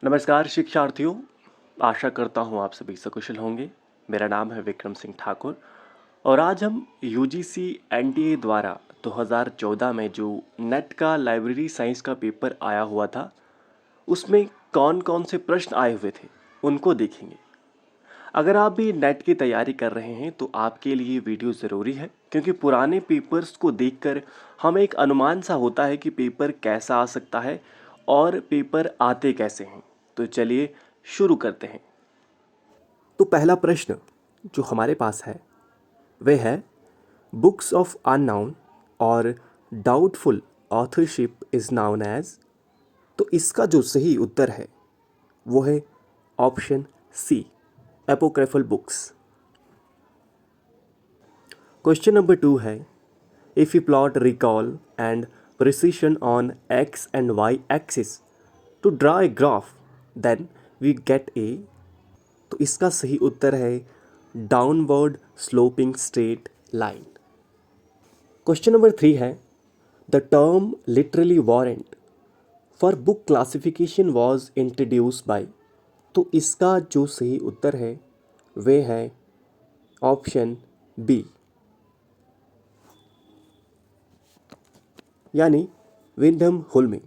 नमस्कार शिक्षार्थियों, आशा करता हूँ आप सभी सकुशल होंगे। मेरा नाम है विक्रम सिंह ठाकुर और आज हम यूजीसी एनटीए द्वारा 2014 में जो नेट का लाइब्रेरी साइंस का पेपर आया हुआ था, उसमें कौन कौन से प्रश्न आए हुए थे उनको देखेंगे। अगर आप भी नेट की तैयारी कर रहे हैं तो आपके लिए वीडियो ज़रूरी है, क्योंकि पुराने पेपर्स को देखकर हमें एक अनुमान सा होता है कि पेपर कैसा आ सकता है और पेपर आते कैसे हैं। तो चलिए शुरू करते हैं। तो पहला प्रश्न जो हमारे पास है वह है, बुक्स ऑफ अननाउन और doubtful authorship is known as. तो इसका जो सही उत्तर है वो है option C, apocryphal books. Question number 2 है, if you plot recall and precision on x and y axis to draw a graph then we get a. तो इसका सही उत्तर है downward sloping straight line. Question number 3 है, the term literally warrant for book classification was introduce by. तो इसका जो सही उत्तर है वह है ऑप्शन बी, यानी Wyndham Hulme.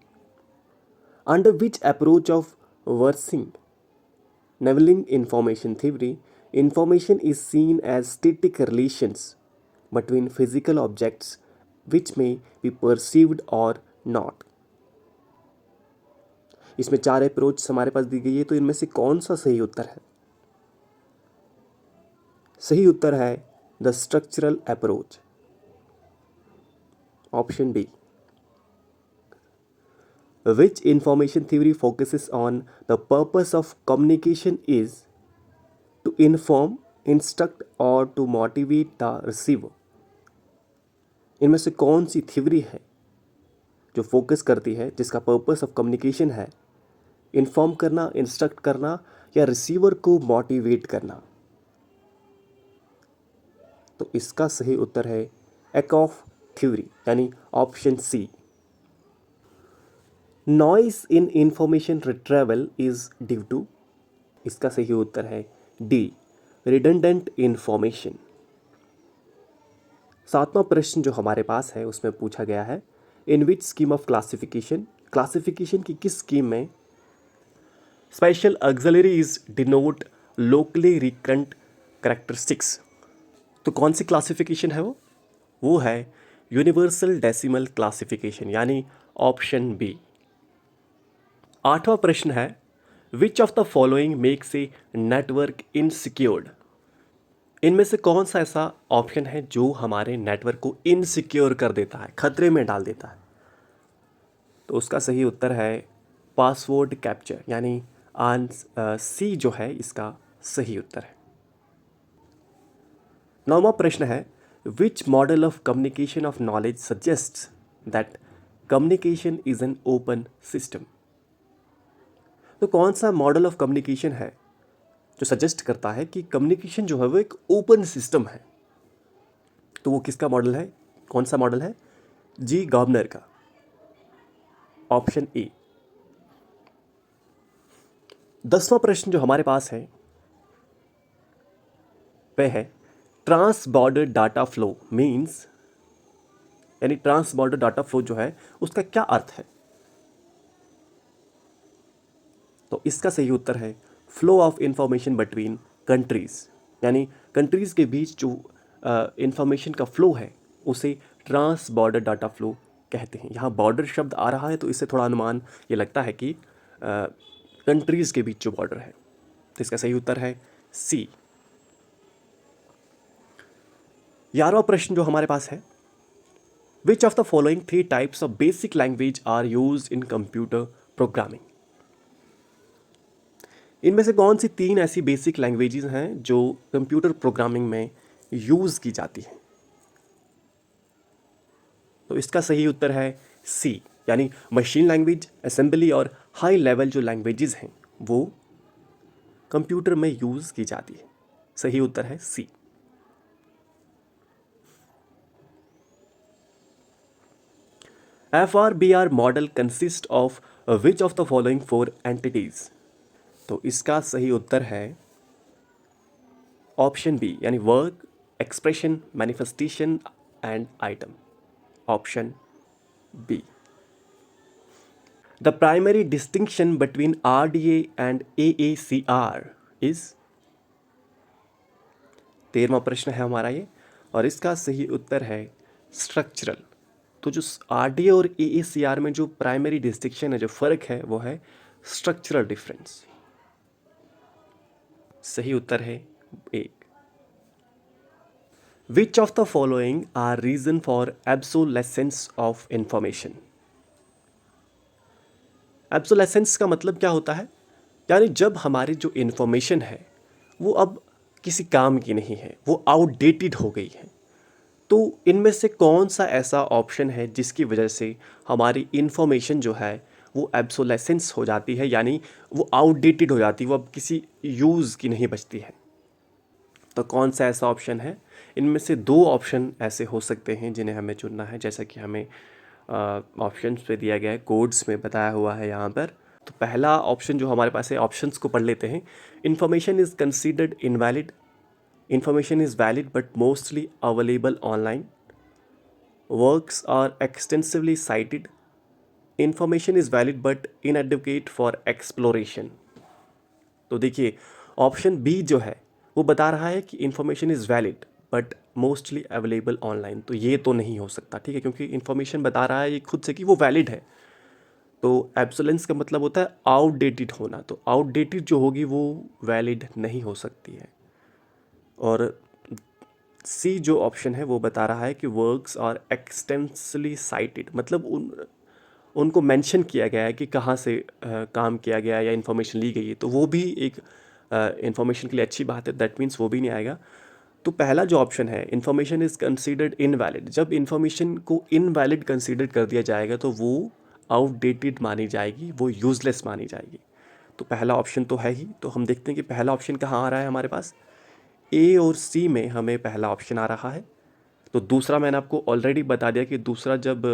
Under which approach of Wersig Neveling information theory, information is seen as static relations between physical objects which may be perceived or not। इसमें 4 अप्रोच हमारे पास दी गई है, तो इनमें से कौन सा सही उत्तर है? सही उत्तर है the structural approach, option B. Which information theory focuses on the purpose of communication is to inform, instruct or to motivate the receiver। इनमें से कौन सी थ्योरी है जो फोकस करती है, जिसका पर्पस ऑफ कम्युनिकेशन है इन्फॉर्म करना, इंस्ट्रक्ट करना या रिसीवर को मोटिवेट करना? तो इसका सही उत्तर है एकॉफ थ्योरी, यानी option C. Noise in information retrieval is due to. इसका सही उत्तर है डी, रिडंडेंट इंफॉर्मेशन। 7वां प्रश्न जो हमारे पास है उसमें पूछा गया है, in which scheme of classification, classification की किस स्कीम में special auxiliaries denote locally recurrent characteristics. तो कौन सी क्लासिफिकेशन है वो है यूनिवर्सल डेसिमल क्लासिफिकेशन, यानी ऑप्शन बी। 8वां प्रश्न है, which of the following makes a network insecured. इनमें से कौन सा ऐसा ऑप्शन है जो हमारे नेटवर्क को इनसिक्योर कर देता है, खतरे में डाल देता है? तो उसका सही उत्तर है पासवर्ड कैप्चर, यानी सी जो है इसका सही उत्तर है। 9वां प्रश्न है, which model of communication of knowledge suggests that communication is an open system. तो कौन सा मॉडल ऑफ कम्युनिकेशन है जो सजेस्ट करता है कि कम्युनिकेशन जो है वो एक ओपन सिस्टम है? तो वो किसका मॉडल है, कौन सा मॉडल है? जी गार्बनर का, ऑप्शन ए। 10वां प्रश्न जो हमारे पास है वह है, trans border data flow means, यानी ट्रांस बॉर्डर डाटा फ्लो जो है उसका क्या अर्थ है? तो इसका सही उत्तर है flow of information between countries, यानी कंट्रीज के बीच जो इंफॉर्मेशन का फ्लो है उसे ट्रांस बॉर्डर डाटा फ्लो कहते हैं। यहाँ बॉर्डर शब्द आ रहा है तो इससे थोड़ा अनुमान ये लगता है कि कंट्रीज के बीच जो बॉर्डर है, तो इसका सही उत्तर है सी। 11वां प्रश्न जो हमारे पास है, which of the following 3 types of basic language are used in computer programming. इनमें से कौन सी 3 ऐसी बेसिक लैंग्वेजेस हैं जो कंप्यूटर प्रोग्रामिंग में यूज़ की जाती हैं? तो इसका सही उत्तर है सी, यानी मशीन लैंग्वेज, असेंबली और हाई लेवल जो लैंग्वेजेस हैं वो कंप्यूटर में यूज़ की जाती है। सही उत्तर है सी। FRBR model consists of which of the following 4 entities? तो इसका सही उत्तर है ऑप्शन बी, यानी work, expression, manifestation and item. Option B. The primary distinction between RDA and AACR is. 13वां प्रश्न है हमारा ये, और इसका सही उत्तर है स्ट्रक्चरल। तो जो RDA और AACR में जो प्राइमरी डिस्टिंक्शन है, जो फर्क है, वो है स्ट्रक्चरल डिफरेंस। सही उत्तर है एक। Which of the following are reason for obsolescence of information. Obsolescence का मतलब क्या होता है, यानी जब हमारी जो इन्फॉर्मेशन है वो अब किसी काम की नहीं है, वो आउटडेटेड हो गई है। तो इनमें से कौन सा ऐसा ऑप्शन है जिसकी वजह से हमारी इन्फॉर्मेशन जो है वो एब्सोलेसेंस हो जाती है, यानी वो आउटडेटेड हो जाती है, वो अब किसी यूज़ की नहीं बचती है। तो कौन सा ऐसा ऑप्शन है? इनमें से दो ऑप्शन ऐसे हो सकते हैं जिन्हें हमें चुनना है, जैसा कि हमें ऑप्शंस पे दिया गया है, कोड्स में बताया हुआ है यहाँ पर। तो पहला ऑप्शन जो हमारे पास है, ऑप्शंस को पढ़ लेते हैं। Information is considered invalid, information is valid but mostly available online, works are extensively cited, information is valid but inadequate for exploration. तो देखिए, ऑप्शन बी जो है वो बता रहा है कि information is valid but mostly available online. तो ये तो नहीं हो सकता, ठीक है, क्योंकि इन्फॉर्मेशन बता रहा है ये खुद से कि वो वैलिड है। तो एब्सोलेंस का मतलब होता है आउटडेटेड होना, तो आउटडेटेड जो होगी वो वैलिड नहीं हो सकती है। और सी जो ऑप्शन है वो बता रहा है कि वर्क्स आर एक्सटेंसली साइटेड, मतलब उनको मेंशन किया गया है कि कहाँ से काम किया गया है या इन्फॉर्मेशन ली गई है, तो वो भी एक इन्फॉर्मेशन के लिए अच्छी बात है। दैट मीन्स वो भी नहीं आएगा। तो पहला जो ऑप्शन है, इन्फॉर्मेशन इज़ कंसीडर्ड इनवैलिड, जब इन्फॉर्मेशन को इनवैलिड कंसीडर कर दिया जाएगा तो वो आउटडेटेड मानी जाएगी, वो यूजलेस मानी जाएगी। तो पहला ऑप्शन तो है ही। तो हम देखते हैं कि पहला ऑप्शन कहाँ आ रहा है हमारे पास। ए और सी में हमें पहला ऑप्शन आ रहा है। तो दूसरा मैंने आपको ऑलरेडी बता दिया कि दूसरा जब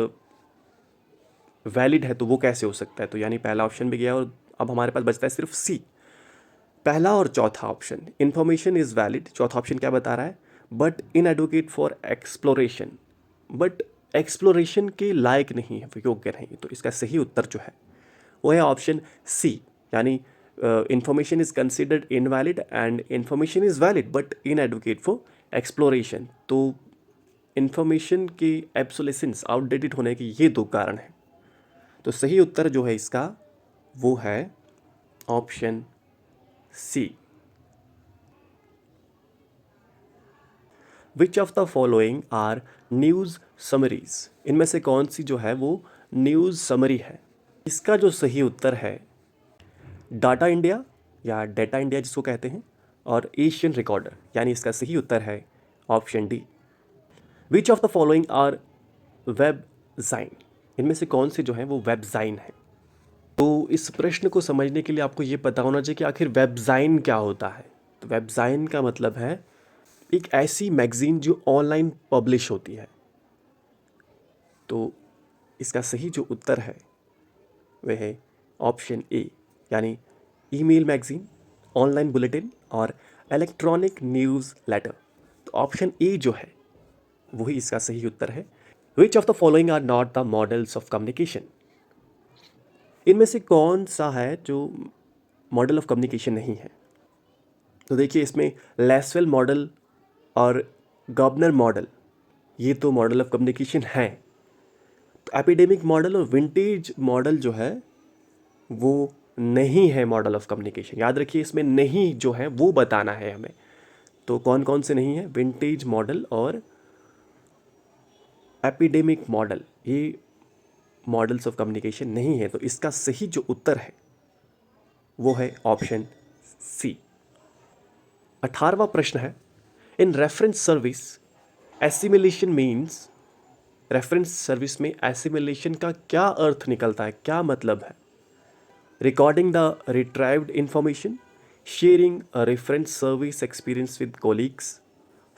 वैलिड है तो वो कैसे हो सकता है। तो यानी पहला ऑप्शन भी गया और अब हमारे पास बचता है सिर्फ सी। पहला और चौथा ऑप्शन, इन्फॉर्मेशन इज़ वैलिड, चौथा ऑप्शन क्या बता रहा है, but inadequate for exploration, but exploration के लायक नहीं है, योग्य नहीं। तो इसका सही उत्तर जो है वो है ऑप्शन सी, यानी information is considered invalid and information is valid but inadequate for exploration. तो इन्फॉर्मेशन के एब्सोलेसेंस, आउटडेटेड होने के ये दो कारण हैं। तो सही उत्तर जो है इसका वो है option C. Which of the following are news summaries, इनमें से कौन सी जो है वो न्यूज़ समरी है। इसका जो सही उत्तर है डाटा इंडिया या डेटा इंडिया जिसको कहते हैं, और एशियन रिकॉर्डर, यानी इसका सही उत्तर है option D. Which of the following are webzine, इनमें से कौन से जो है वो वेबजाइन है। तो इस प्रश्न को समझने के लिए आपको ये पता होना चाहिए कि आखिर वेबजाइन क्या होता है। तो वेबजाइन का मतलब है एक ऐसी मैगज़ीन जो ऑनलाइन पब्लिश होती है। तो इसका सही जो उत्तर है वह है ऑप्शन ए, यानी ईमेल मैगज़ीन, ऑनलाइन बुलेटिन और इलेक्ट्रॉनिक न्यूज़ लेटर। तो ऑप्शन ए जो है वही इसका सही उत्तर है। Which of the following are not the models of communication, इनमें से कौन सा है जो मॉडल ऑफ कम्युनिकेशन नहीं है। तो देखिए, इसमें लेसवेल मॉडल और गवर्नर मॉडल ये तो मॉडल ऑफ कम्युनिकेशन है। तो एपिडेमिक मॉडल और विंटेज मॉडल जो है वो नहीं है मॉडल ऑफ कम्युनिकेशन। याद रखिए, इसमें नहीं जो है वो बताना है हमें। तो कौन कौन से नहीं है, विंटेज मॉडल और एपिडेमिक मॉडल, ये मॉडल्स ऑफ कम्युनिकेशन नहीं है। तो इसका सही जो उत्तर है वो है ऑप्शन सी। 18वां प्रश्न है, in reference service assimilation means, reference service में एसिमिलेशन का क्या अर्थ निकलता है, क्या मतलब है। Recording the retrieved information, sharing a reference service experience with colleagues,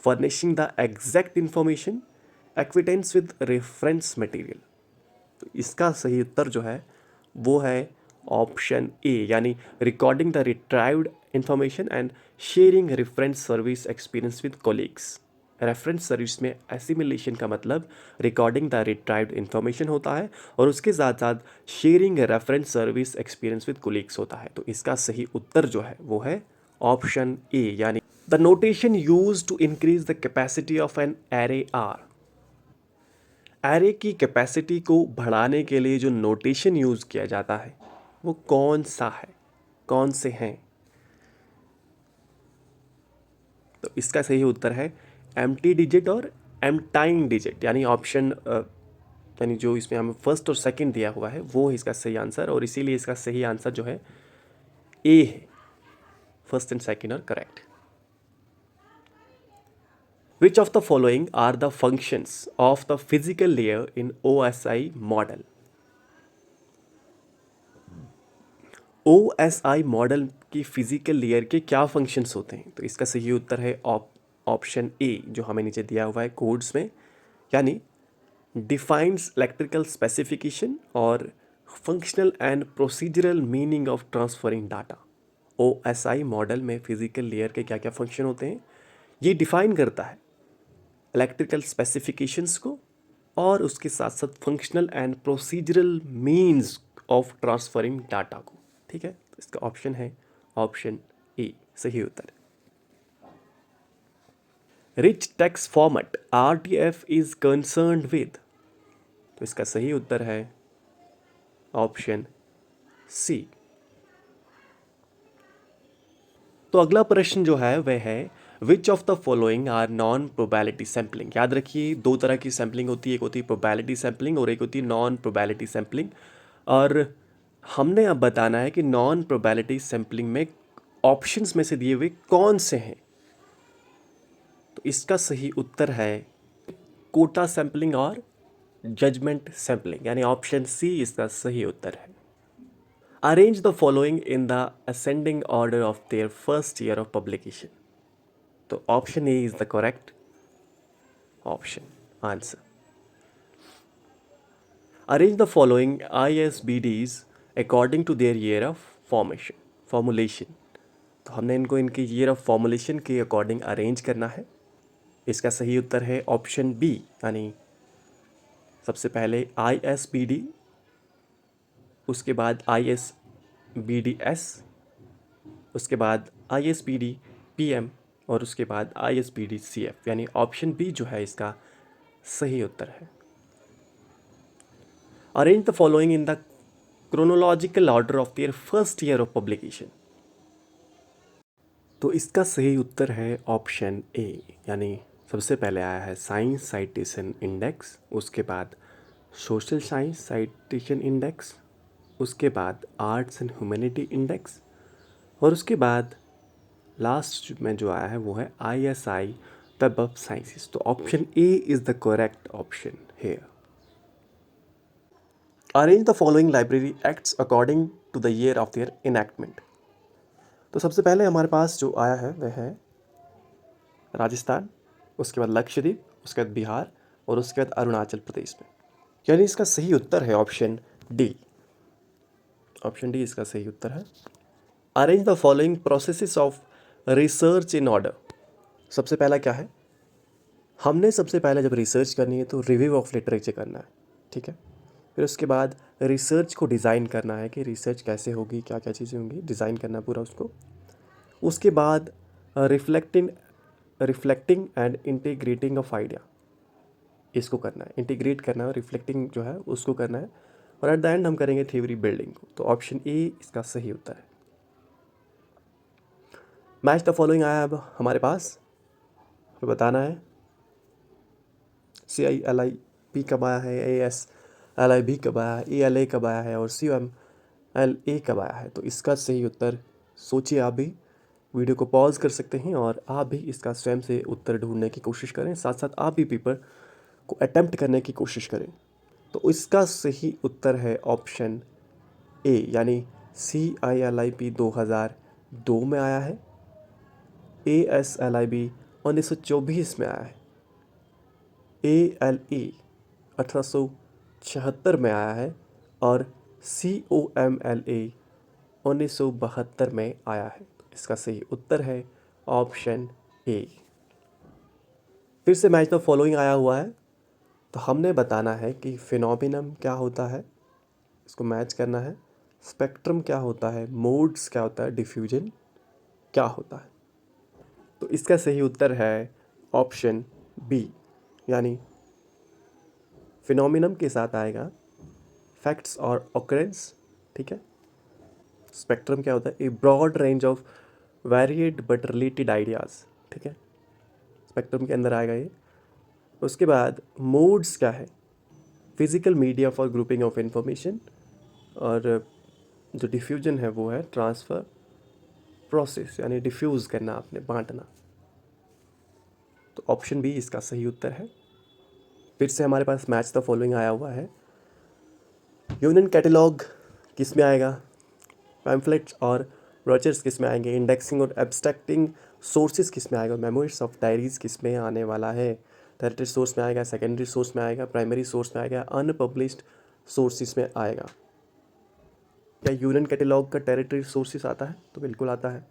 furnishing the exact information, acquaintance with reference material. तो इसका सही उत्तर जो है वो है ऑप्शन ए यानी recording the retrieved information and sharing reference service experience with colleagues. Reference service में assimilation का मतलब रिकॉर्डिंग द रिट्राइव्ड इंफॉर्मेशन होता है और उसके साथ साथ sharing reference service experience with colleagues होता है। तो इसका सही उत्तर जो है वो है ऑप्शन ए यानी the notation use to increase the capacity of an array R. Array की कैपेसिटी को बढ़ाने के लिए जो नोटेशन यूज किया जाता है वो कौन सा है, कौन से हैं? तो इसका सही उत्तर है एम्प्टी डिजिट और एम्टाइम डिजिट यानी ऑप्शन यानी जो इसमें हमें फर्स्ट और सेकंड दिया हुआ है वो है इसका सही आंसर, और इसीलिए इसका सही आंसर जो है ए है। First and second are correct. Which of the following are the functions of the physical layer in OSI model? OSI model की फिजिकल लेयर के क्या फंक्शंस होते हैं? तो इसका सही उत्तर है ऑप्शन ए जो हमें नीचे दिया हुआ है कोड्स में, यानी डिफाइंस इलेक्ट्रिकल स्पेसिफिकेशन और functional and procedural meaning of transferring data. OSI model में फिजिकल लेयर के क्या क्या फंक्शन होते हैं ये डिफाइन करता है इलेक्ट्रिकल स्पेसिफिकेशंस को और उसके साथ साथ functional and procedural means of transferring data को। ठीक है, तो इसका ऑप्शन है ऑप्शन ए सही उत्तर। Rich text format RTF is concerned with. तो इसका सही उत्तर है ऑप्शन सी। तो अगला प्रश्न जो है वह है which of the following are non probability sampling. याद रखिए दो तरह की सैम्पलिंग होती है, एक होती है प्रोबेबिलिटी सैम्पलिंग और एक होती है नॉन प्रोबेबिलिटी सैम्पलिंग। और हमने अब बताना है कि नॉन प्रोबेबिलिटी सैम्पलिंग में ऑप्शंस में से दिए हुए कौन से हैं। तो इसका सही उत्तर है कोटा सैम्पलिंग और जजमेंट सैम्पलिंग, यानी ऑप्शन सी इसका सही उत्तर है। Arrange the following in the ascending order of their first year of publication. तो option A is the correct option answer. Arrange the following ISBDs according to their year of formulation. तो हमने इनको इनके year of formulation के according arrange करना है। इसका सही उत्तर है ऑप्शन बी, यानी सबसे पहले ISBD, उसके बाद ISBDS, उसके बाद ISBD PM और उसके बाद ISBD CF, यानी ऑप्शन बी जो है इसका सही उत्तर है। Arrange the following in the chronological order of their first year of publication. तो इसका सही उत्तर है ऑप्शन ए, यानी सबसे पहले आया है साइंस साइटेशन इंडेक्स, उसके बाद सोशल साइंस साइटेशन इंडेक्स, उसके बाद आर्ट्स एंड ह्यूमैनिटी इंडेक्स और उसके बाद लास्ट में जो आया है वो है ISI वेब ऑफ साइंसेस। तो option A is the correct option here. Arrange the following library acts according to the year of their enactment. तो सबसे पहले हमारे पास जो आया है वह है राजस्थान, उसके बाद लक्षद्वीप, उसके बाद बिहार और उसके बाद अरुणाचल प्रदेश में, यानी इसका सही उत्तर है ऑप्शन डी। ऑप्शन डी इसका सही उत्तर है। Arrange the following processes of research in order. सबसे पहला क्या है, हमने सबसे पहले जब रिसर्च करनी है तो रिव्यू ऑफ लिटरेचर करना है, ठीक है। फिर उसके बाद रिसर्च को डिज़ाइन करना है कि रिसर्च कैसे होगी, क्या क्या चीज़ें होंगी, डिज़ाइन करना पूरा उसको। उसके बाद reflecting and integrating of idea, इसको करना है, इंटीग्रेट करना है और रिफ्लेक्टिंग जो है उसको करना है, और एट द एंड हम करेंगे थ्योरी बिल्डिंग को। तो ऑप्शन ए इसका सही उत्तर है। मैच द फॉलोइंग आया अब हमारे पास, हमें बताना है CILIP कब आया है, ASLIB कब आया है, ALA कब आया है और CMLA कब आया है। तो इसका सही उत्तर सोचिए, आप भी वीडियो को पॉज कर सकते हैं और आप भी इसका स्वयं से उत्तर ढूंढने की कोशिश करें, साथ साथ आप भी पेपर को अटेम्प्ट करने की कोशिश करें। तो इसका सही उत्तर है ऑप्शन ए, यानी CILIP 2002 में आया है, ASLIB 1924 में आया है, ALA 1876 में आया है और COMLA 1972 में आया है। तो इसका सही उत्तर है ऑप्शन ए। फिर से मैच द फॉलोइंग आया हुआ है, तो हमने बताना है कि फिनोमिनम क्या होता है, इसको मैच करना है। स्पेक्ट्रम क्या होता है, मोड्स क्या होता है, डिफ्यूजन क्या होता है। तो इसका सही उत्तर है ऑप्शन बी, यानी फिनोमिनम के साथ आएगा फैक्ट्स और ऑकरेंस। ठीक है। स्पेक्ट्रम क्या होता है, a broad range of varied but related ideas. ठीक है, स्पेक्ट्रम के अंदर आएगा ये। उसके बाद मोड्स क्या है, physical media for grouping of information. और जो डिफ्यूजन है वो है ट्रांसफ़र प्रोसेस, यानी डिफ्यूज़ करना, आपने बांटना। तो ऑप्शन बी इसका सही उत्तर है। फिर से हमारे पास मैच द फॉलोइंग आया हुआ है। यूनियन कैटलॉग किस में आएगा, पैम्फलेट्स और ब्रोचर्स किस में आएंगे, इंडेक्सिंग और एब्स्ट्रैक्टिंग सोर्सेज किस में आएगा, मेमोरीज ऑफ डायरीज किस में आने वाला है। टेरिटरी सोर्स में आएगा, सेकेंडरी सोर्स में आएगा, प्राइमरी सोर्स में आएगा, अनपब्लिश्ड सोर्सेज में आएगा। क्या यूनियन कैटलॉग का टेरिटरी सोर्सेज आता है, तो बिल्कुल आता है।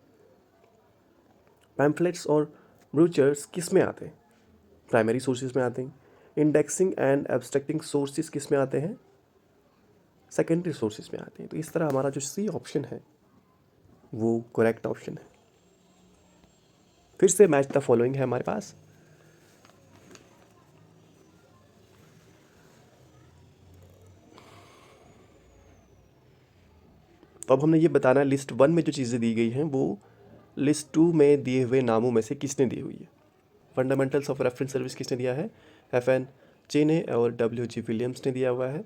पैम्फलेट्स और ब्रोचर्स किस में आते हैं, प्राइमरी सोर्सेज में आते हैं। इंडेक्सिंग एंड एब्स्ट्रैक्टिंग सोर्सेज किस में आते हैं, सेकेंडरी सोर्सेज में आते हैं। तो इस तरह हमारा जो सी ऑप्शन है वो करेक्ट ऑप्शन है। फिर से मैच द फॉलोइंग है हमारे पास। तो अब हमने ये बताना है लिस्ट 1 में जो चीज़ें दी गई हैं वो लिस्ट 2 में दिए हुए नामों में से किसने दी हुई है। फंडामेंटल्स ऑफ रेफरेंस सर्विस किसने दिया है, FN चेने और WG विलियम्स ने दिया हुआ है।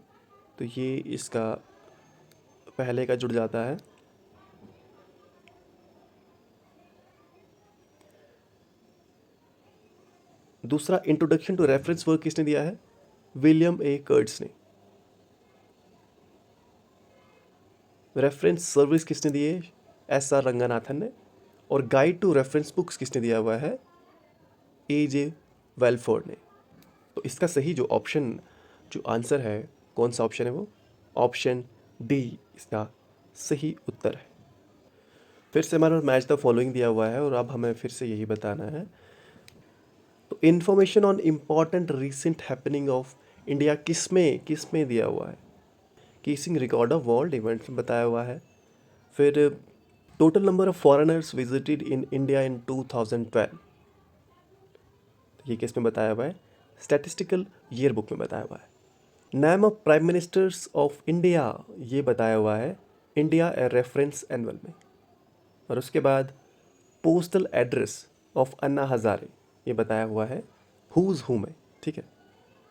तो ये इसका पहले का जुड़ जाता है। दूसरा इंट्रोडक्शन टू रेफरेंस वर्क किसने दिया है, विलियम ए कर्ट्स ने। रेफरेंस सर्विस किसने दी है, SR रंगनाथन ने। और गाइड टू रेफरेंस बुक्स किसने दिया हुआ है, AJ वेलफोर्ड ने। तो इसका सही जो ऑप्शन, जो आंसर है, कौन सा ऑप्शन है वो, ऑप्शन डी इसका सही उत्तर है। फिर से हमारा मैच द फॉलोइंग दिया हुआ है और अब हमें फिर से यही बताना है। तो information on important recent happening of India किस में दिया हुआ है, कीसिंग रिकॉर्ड ऑफ वर्ल्ड इवेंट्स में बताया हुआ है। फिर total number of foreigners visited in India in 2012, ये किस में बताया हुआ है, स्टैटिस्टिकल ईयर बुक में बताया हुआ है। Name of prime ministers of India, ये बताया हुआ है इंडिया ए रेफरेंस एनुअल में। और उसके बाद postal address of Anna Hazare, ये बताया हुआ है हुज हू में। ठीक है,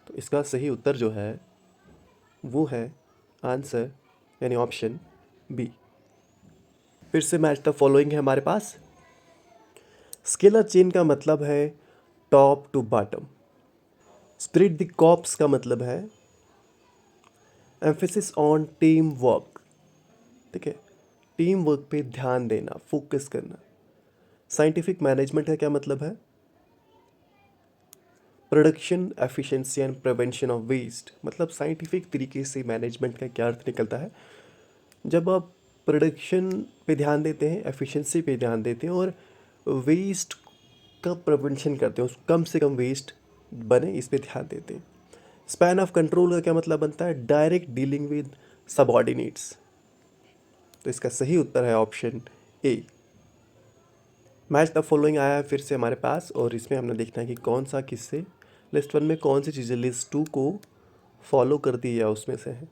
तो इसका सही उत्तर जो है वो है आंसर, यानी ऑप्शन बी। फिर से मैच द फॉलोइंग है हमारे पास। स्केलर चेन का मतलब है top to bottom. Esprit de corps का मतलब है एम्फेसिस ऑन टीम वर्क। ठीक है, टीम वर्क पे ध्यान देना, फोकस करना। साइंटिफिक मैनेजमेंट का क्या मतलब है, production efficiency and prevention of waste. मतलब साइंटिफिक तरीके से मैनेजमेंट का क्या अर्थ निकलता है, जब आप प्रोडक्शन पे ध्यान देते हैं, एफिशिएंसी पे ध्यान देते हैं और वेस्ट का प्रिवेंशन करते हैं, कम से कम वेस्ट बने, इस पे ध्यान देते हैं। स्पैन ऑफ कंट्रोल का क्या मतलब बनता है, डायरेक्ट डीलिंग विद सबऑर्डिनेट्स। तो इसका सही उत्तर है option A. Match the following आया है फिर से हमारे पास और इसमें हमने देखना है कि कौन सा किससे, लिस्ट 1 में कौन सी चीज़ें लिस्ट 2 को फॉलो करती है या उसमें से है।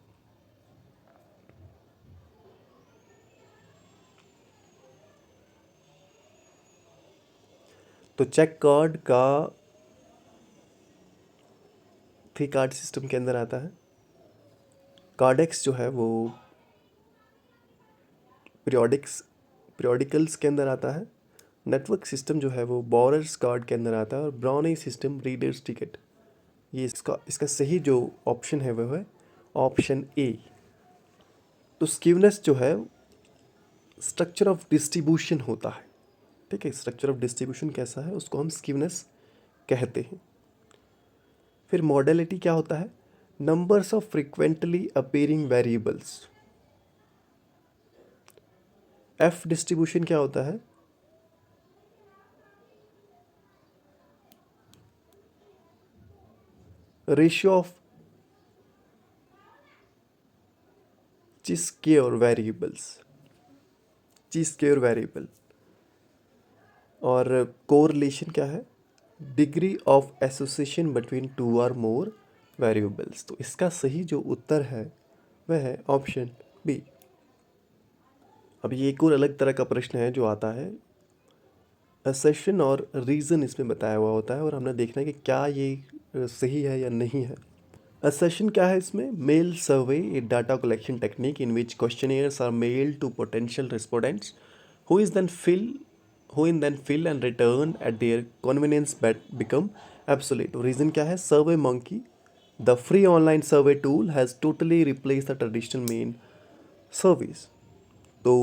तो चेक कार्ड का 3 कार्ड सिस्टम के अंदर आता है। कार्डेक्स जो है वो पीरियोडिकल्स के अंदर आता है। नेटवर्क सिस्टम जो है वो बोरर्स कार्ड के अंदर आता है और ब्राउनी सिस्टम रीडर्स टिकट। ये इसका सही जो ऑप्शन है वो है ऑप्शन ए। तो स्क्यूनेस जो है स्ट्रक्चर ऑफ डिस्ट्रीब्यूशन होता है। ठीक है, स्ट्रक्चर ऑफ डिस्ट्रीब्यूशन कैसा है उसको हम स्क्यूनेस कहते हैं। फिर मॉडलिटी क्या होता है, numbers of frequently appearing variables. F distribution क्या होता है? रेशियो ऑफ ची स्क्वेयर वेरिएबल्स, ची स्क्वेयर वेरिएबल। और कोरिलेशन क्या है? Degree of association between two और मोर वेरिएबल्स। तो इसका सही जो उत्तर है वह है ऑप्शन बी। अब ये एक और अलग तरह का प्रश्न है जो आता है, असर्शन और रीज़न इसमें बताया हुआ होता है और हमने देखना है कि क्या ये सही है या नहीं है। असर्शन क्या है इसमें? Mail survey a data collection technique in which questionnaires are mailed to potential respondents who is then fill who in then fill and return at their convenience but become obsolete। Reason क्या है? SurveyMonkey the free online survey tool has totally replace the traditional mail service. तो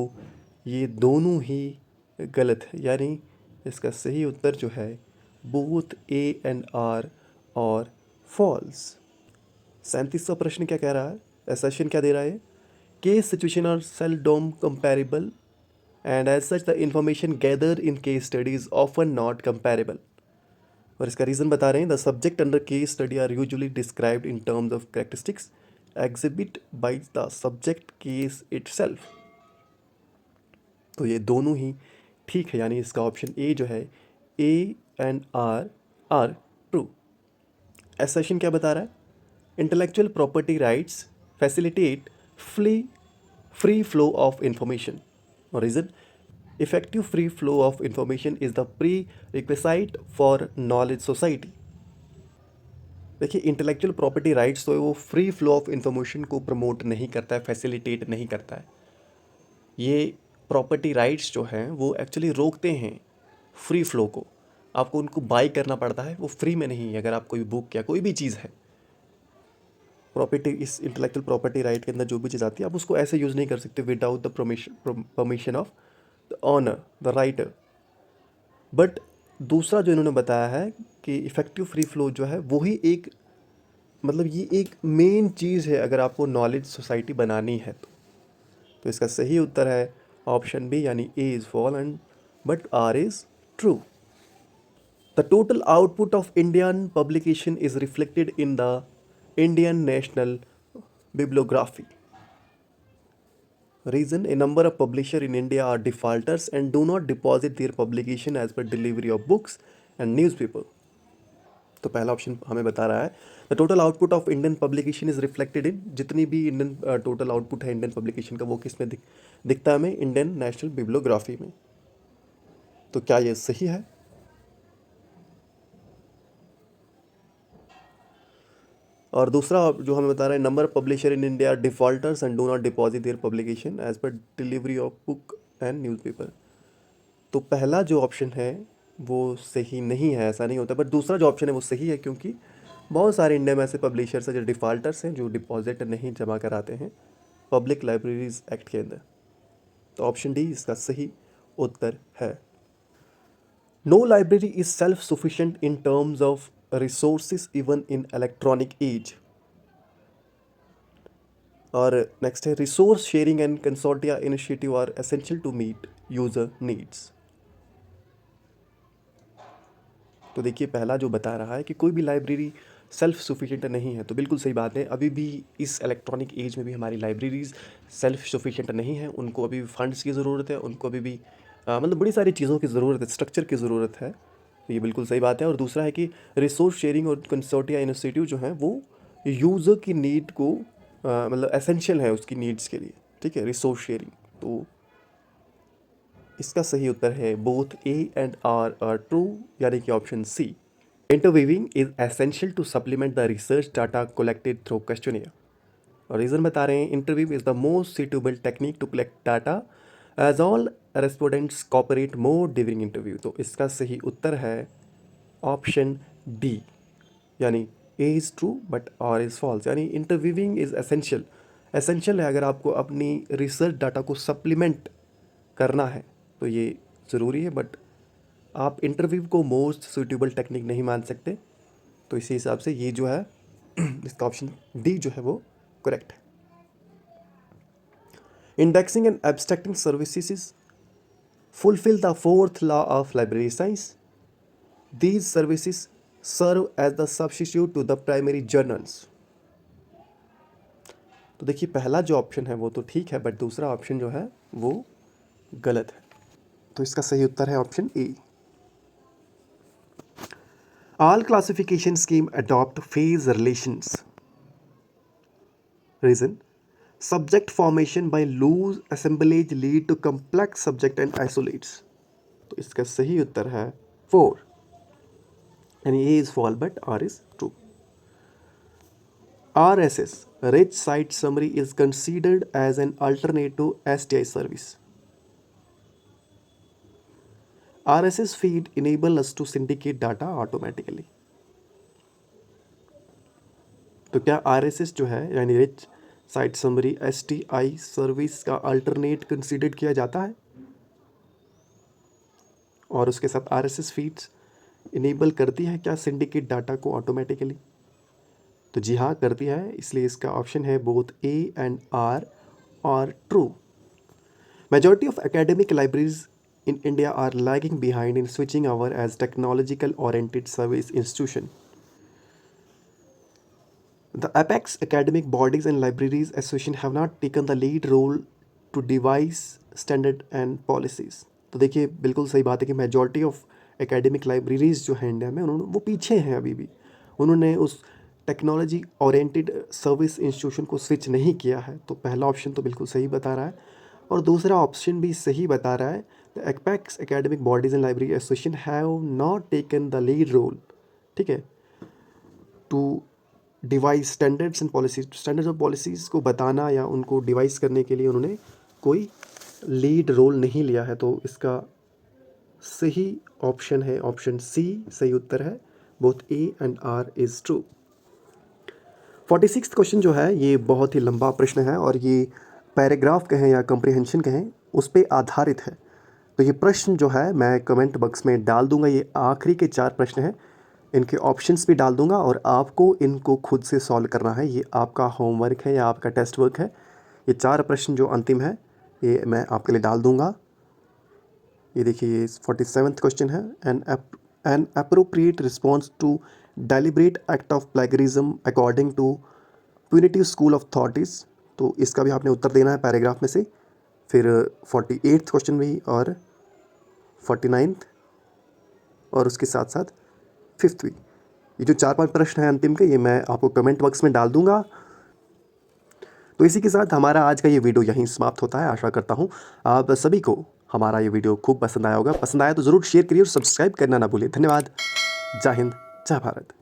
ये दोनों ही गलत है, यानी इसका सही उत्तर जो है बोथ ए एंड आर और फॉल्स। 37वां प्रश्न क्या कह रहा है? एसेशन क्या दे रहा है? Case situation are seldom comparable and as such the information gathered in case study is often not comparable। और इसका रीज़न बता रहे हैं, the subject under case study are usually described in terms of characteristics exhibit by the subject case itself. तो ये दोनों ही ठीक है, यानी इसका ऑप्शन ए जो है A and R true. Assertion क्या बता रहा है? Intellectual property rights facilitate free flow of information. और reason, effective free flow of information is the prerequisite for knowledge society। देखिए, इंटेलेक्चुअल प्रॉपर्टी राइट्स तो वो फ्री फ्लो ऑफ इंफॉर्मेशन को promote नहीं करता है, फैसिलिटेट नहीं करता है। ये प्रॉपर्टी राइट्स जो हैं वो एक्चुअली रोकते हैं फ्री फ्लो को। आपको उनको बाई करना पड़ता है, वो फ्री में नहीं है। अगर आप कोई बुक या कोई भी चीज़ है, प्रॉपर्टी, इस इंटेलेक्चुअल प्रॉपर्टी राइट के अंदर जो भी चीज़ आती है, आप उसको ऐसे यूज़ नहीं कर सकते without the permission of the owner, the writer. But दूसरा जो इन्होंने बताया है कि इफ़ेक्टिव फ्री फ्लो जो है वही एक, मतलब ये एक मेन चीज़ है अगर आपको नॉलेज सोसाइटी बनानी है तो इसका सही उत्तर है ऑप्शन बी, यानी A is fall and but R is true. The total output of Indian publication is reflected in the Indian national bibliography. Reason, a number of publishers in India are defaulters and do not deposit their publication as per delivery of books and newspaper। तो पहला option हमें बता रहा है the total output of Indian publication is reflected इन, जितनी भी Indian total output है Indian publication का वो किस में दिखता है हमें? इंडियन नेशनल बिब्लियोग्राफी में। तो क्या ये सही है? और दूसरा जो हमें बता रहा है number of publisher in India defaulters and do not deposit their publication as per delivery of book and newspaper. तो पहला जो ऑप्शन है वो सही नहीं है, ऐसा नहीं होता। बट दूसरा जो ऑप्शन है वो सही है, क्योंकि बहुत सारे इंडिया में ऐसे पब्लिशर्स हैं जो डिफ़ॉल्टर्स हैं, जो डिपॉजिट नहीं जमा कराते हैं पब्लिक लाइब्रेरीज एक्ट के अंदर। तो ऑप्शन डी इसका सही उत्तर है। No library is self sufficient in terms of resources even in electronic age. और नेक्स्ट है resource sharing and consortia initiative are essential to meet user needs. तो देखिए, पहला जो बता रहा है कि कोई भी लाइब्रेरी सेल्फ सफिशिएंट नहीं है, तो बिल्कुल सही बात है। अभी भी इस इलेक्ट्रॉनिक एज में भी हमारी लाइब्रेरीज सेल्फ सफिशिएंट नहीं है, उनको अभी फंड्स की ज़रूरत है, उनको अभी भी मतलब बड़ी सारी चीज़ों की ज़रूरत है, स्ट्रक्चर की ज़रूरत है। तो ये बिल्कुल सही बात है। और दूसरा है कि रिसोर्स शेयरिंग और कंसोर्टिया इनिशिएटिव जो है वो यूज़र की नीड को मतलब एसेंशियल है उसकी नीड्स के लिए, ठीक है, रिसोर्स शेयरिंग। तो इसका सही उत्तर है both A and R true, यानी कि option C. Interviewing is essential to supplement the research data collected through questionnaire. और रीज़न बता रहे हैं interview is the most suitable technique to collect data as all respondents cooperate more during interview. तो इसका सही उत्तर है ऑप्शन डी, यानी A is true but R is false. यानी इंटरव्यूविंग इज़ एसेंशियल, एसेंशियल है अगर आपको अपनी रिसर्च डाटा को सप्लीमेंट करना है तो ये ज़रूरी है। बट आप इंटरव्यू को मोस्ट सूटेबल टेक्निक नहीं मान सकते। तो इसी हिसाब से ये जो है इसका ऑप्शन डी जो है वो करेक्ट है। Indexing and abstracting services fulfill the fourth law of library science. These services serve as the substitute to the primary journals. तो देखिए पहला जो ऑप्शन है वो तो ठीक है, बट दूसरा ऑप्शन जो है वो गलत है। तो इसका सही उत्तर है option A. All classification scheme adopt phase relations. Reason: subject formation by loose assemblage lead to complex subject and isolates. तो इसका सही उत्तर है 4 यानी A is false but R is true. RSS rich site summary is considered as an alternate to STI service. RSS feed enable us to syndicate data automatically. तो क्या RSS जो है यानी rich site summary STI service का alternate consider किया जाता है और उसके साथ RSS फीड्स इनेबल करती है क्या सिंडिकेट डाटा को ऑटोमेटिकली? तो जी हाँ करती है, इसलिए इसका ऑप्शन है बोथ A एंड R और true. Majority of academic libraries in India are lagging behind in switching over as technological oriented service institution. The apex academic bodies and libraries association have not taken the lead role to devise standard and policies. तो देखिए बिल्कुल सही बात है कि majority of academic libraries जो हैं India में उन्होंने वो पीछे हैं अभी भी, उन्होंने उस टेक्नोलॉजी ओरिएंटेड सर्विस इंस्टीट्यूशन को स्विच नहीं किया है। तो पहला ऑप्शन तो बिल्कुल सही बता रहा है और दूसरा ऑप्शन भी सही बता रहा है। The apex academic bodies and library association have not taken the lead role, ठीक है, to devise standards and policies, standards और पॉलिसीज़ को बताना या उनको डिवाइस करने के लिए उन्होंने कोई लीड रोल नहीं लिया है। तो इसका सही ऑप्शन है ऑप्शन सी, सही उत्तर है। Both A and R is true. 46th question जो है ये बहुत ही लंबा प्रश्न है और ये पैराग्राफ कहें या कंप्रीहेंशन कहें उस पर आधारित है। तो ये प्रश्न जो है मैं कमेंट बॉक्स में डाल दूंगा, ये आखिरी के 4 प्रश्न हैं, इनके ऑप्शंस भी डाल दूंगा और आपको इनको खुद से सॉल्व करना है। ये आपका होमवर्क है या आपका टेस्ट वर्क है। ये 4 प्रश्न जो अंतिम है ये मैं आपके लिए डाल दूंगा। ये देखिए ये 47th क्वेश्चन है, an appropriate response to deliberate act of plagiarism according to punitive school of thought is. तो इसका भी आपने उत्तर देना है पैराग्राफ में से। फिर 48th क्वेश्चन भी और 49th और उसके साथ साथ 5th भी। ये जो 4-5 प्रश्न हैं अंतिम के ये मैं आपको कमेंट बॉक्स में डाल दूंगा। तो इसी के साथ हमारा आज का ये वीडियो यहीं समाप्त होता है। आशा करता हूँ आप सभी को हमारा ये वीडियो खूब पसंद आया होगा। पसंद आया तो ज़रूर शेयर करिए और सब्सक्राइब करना ना भूलिए। धन्यवाद। जय हिंद, जय भारत।